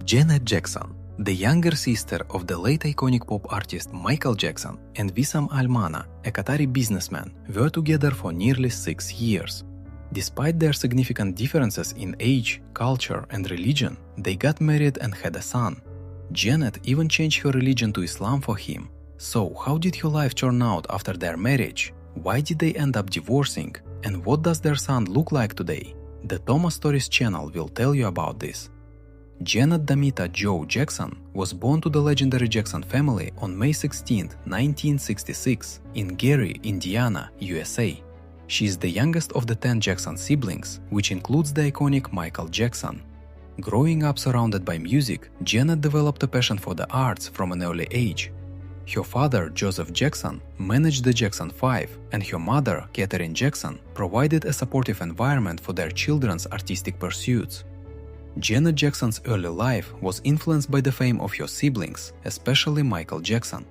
Janet Jackson, the younger sister of the late iconic pop artist Michael Jackson, and Wissam Almana, a Qatari businessman, were together for nearly 6 years. Despite their significant differences in age, culture, and religion, they got married and had a son. Janet even changed her religion to Islam for him. So, how did her life turn out after their marriage? Why did they end up divorcing? And what does their son look like today? The Thomas Stories channel will tell you about this. Janet Damita Jo Jackson was born to the legendary Jackson family on May 16, 1966, in Gary, Indiana, USA. She is the youngest of the 10 Jackson siblings, which includes the iconic Michael Jackson. Growing up surrounded by music, Janet developed a passion for the arts from an early age. Her father, Joseph Jackson, managed the Jackson 5, and her mother, Katherine Jackson, provided a supportive environment for their children's artistic pursuits. Janet Jackson's early life was influenced by the fame of her siblings, especially Michael Jackson.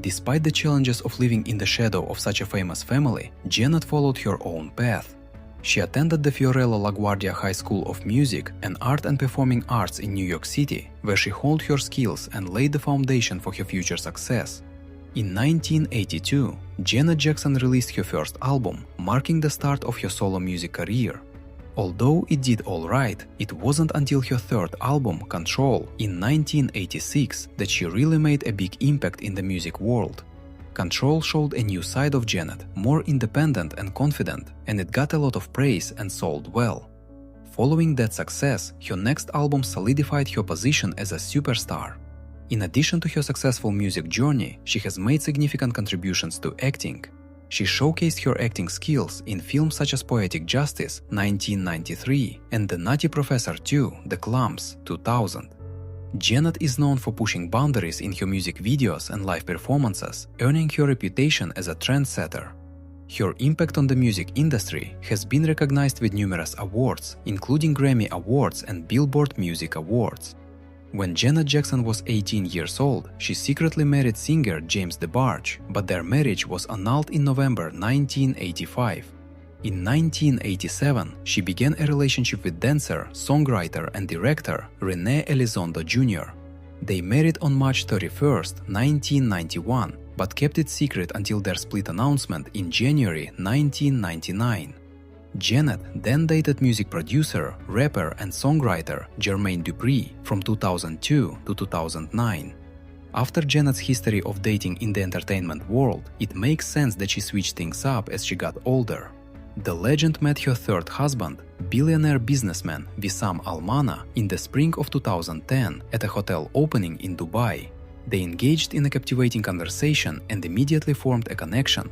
Despite the challenges of living in the shadow of such a famous family, Janet followed her own path. She attended the Fiorello LaGuardia High School of Music and Art and Performing Arts in New York City, where she honed her skills and laid the foundation for her future success. In 1982, Janet Jackson released her first album, marking the start of her solo music career. Although it did alright, it wasn't until her third album, Control, in 1986 that she really made a big impact in the music world. Control showed a new side of Janet, more independent and confident, and it got a lot of praise and sold well. Following that success, her next album solidified her position as a superstar. In addition to her successful music journey, she has made significant contributions to acting. She showcased her acting skills in films such as Poetic Justice, 1993, and The Nutty Professor 2, The Clumps, 2000. Janet is known for pushing boundaries in her music videos and live performances, earning her reputation as a trendsetter. Her impact on the music industry has been recognized with numerous awards, including Grammy Awards and Billboard Music Awards. When Janet Jackson was 18 years old, she secretly married singer James DeBarge, but their marriage was annulled in November 1985. In 1987, she began a relationship with dancer, songwriter, and director Renee Elizondo Jr. They married on March 31, 1991, but kept it secret until their split announcement in January 1999. Janet then dated music producer, rapper, and songwriter Jermaine Dupri from 2002 to 2009. After Janet's history of dating in the entertainment world, it makes sense that she switched things up as she got older. The legend met her third husband, billionaire businessman Wissam Almana, in the spring of 2010 at a hotel opening in Dubai. They engaged in a captivating conversation and immediately formed a connection.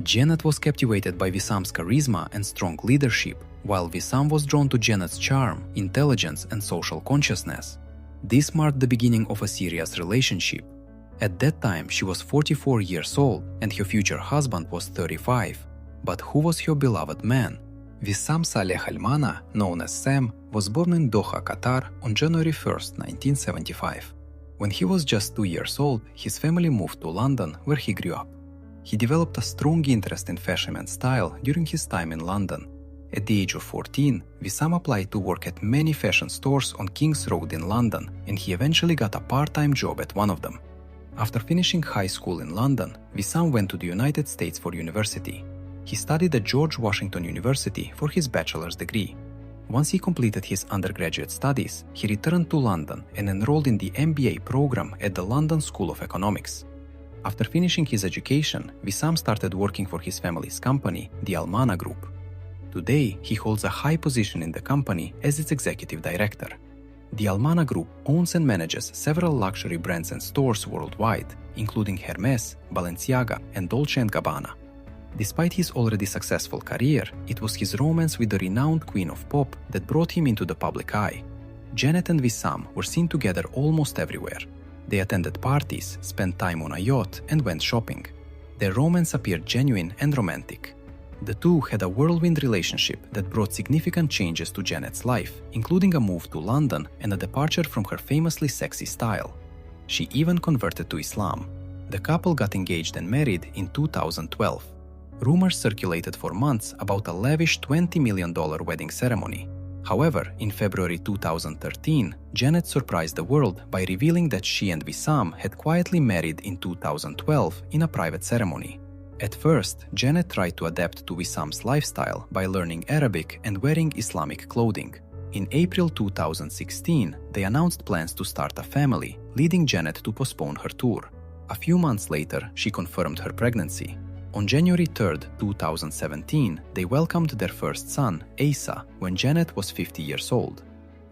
Janet was captivated by Wissam's charisma and strong leadership, while Wissam was drawn to Janet's charm, intelligence, and social consciousness. This marked the beginning of a serious relationship. At that time, she was 44 years old and her future husband was 35. But who was her beloved man? Wissam Saleh Almana, known as Sam, was born in Doha, Qatar on January 1, 1975. When he was just 2 years old, his family moved to London, where he grew up. He developed a strong interest in fashion and style during his time in London. At the age of 14, Wissam applied to work at many fashion stores on King's Road in London, and he eventually got a part-time job at one of them. After finishing high school in London, Wissam went to the United States for university. He studied at George Washington University for his bachelor's degree. Once he completed his undergraduate studies, he returned to London and enrolled in the MBA program at the London School of Economics. After finishing his education, Wissam started working for his family's company, the Almana Group. Today, he holds a high position in the company as its executive director. The Almana Group owns and manages several luxury brands and stores worldwide, including Hermes, Balenciaga, and Dolce & Gabbana. Despite his already successful career, it was his romance with the renowned queen of pop that brought him into the public eye. Janet and Wissam were seen together almost everywhere. They attended parties, spent time on a yacht, and went shopping. Their romance appeared genuine and romantic. The two had a whirlwind relationship that brought significant changes to Janet's life, including a move to London and a departure from her famously sexy style. She even converted to Islam. The couple got engaged and married in 2012. Rumors circulated for months about a lavish $20 million wedding ceremony. However, in February 2013, Janet surprised the world by revealing that she and Wissam had quietly married in 2012 in a private ceremony. At first, Janet tried to adapt to Wissam's lifestyle by learning Arabic and wearing Islamic clothing. In April 2016, they announced plans to start a family, leading Janet to postpone her tour. A few months later, she confirmed her pregnancy. On January 3, 2017, they welcomed their first son, Asa, when Janet was 50 years old.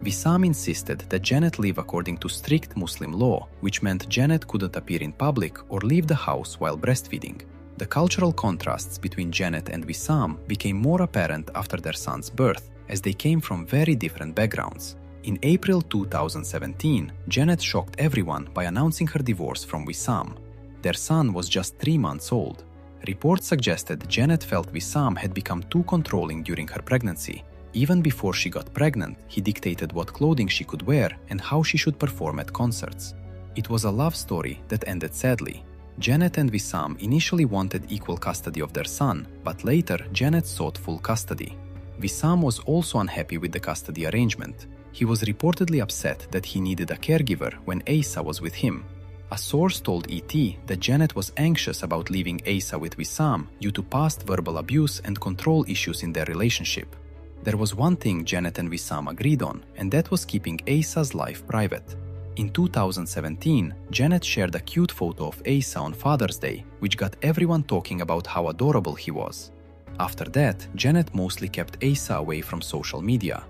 Wissam insisted that Janet live according to strict Muslim law, which meant Janet couldn't appear in public or leave the house while breastfeeding. The cultural contrasts between Janet and Wissam became more apparent after their son's birth, as they came from very different backgrounds. In April 2017, Janet shocked everyone by announcing her divorce from Wissam. Their son was just 3 months old. Reports suggested Janet felt Wissam had become too controlling during her pregnancy. Even before she got pregnant, he dictated what clothing she could wear and how she should perform at concerts. It was a love story that ended sadly. Janet and Wissam initially wanted equal custody of their son, but later Janet sought full custody. Wissam was also unhappy with the custody arrangement. He was reportedly upset that he needed a caregiver when Asa was with him. A source told ET that Janet was anxious about leaving Asa with Wissam due to past verbal abuse and control issues in their relationship. There was one thing Janet and Wissam agreed on, and that was keeping Asa's life private. In 2017, Janet shared a cute photo of Asa on Father's Day, which got everyone talking about how adorable he was. After that, Janet mostly kept Asa away from social media.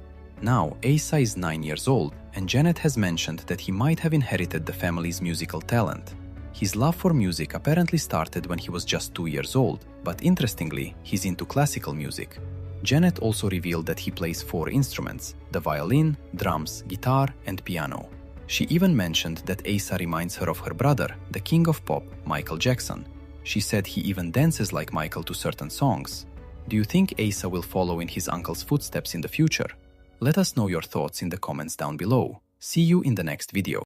Now, Asa is 9 years old, and Janet has mentioned that he might have inherited the family's musical talent. His love for music apparently started when he was just 2 years old, but interestingly, he's into classical music. Janet also revealed that he plays 4 instruments: the violin, drums, guitar, and piano. She even mentioned that Asa reminds her of her brother, the king of pop, Michael Jackson. She said he even dances like Michael to certain songs. Do you think Asa will follow in his uncle's footsteps in the future? Let us know your thoughts in the comments down below. See you in the next video.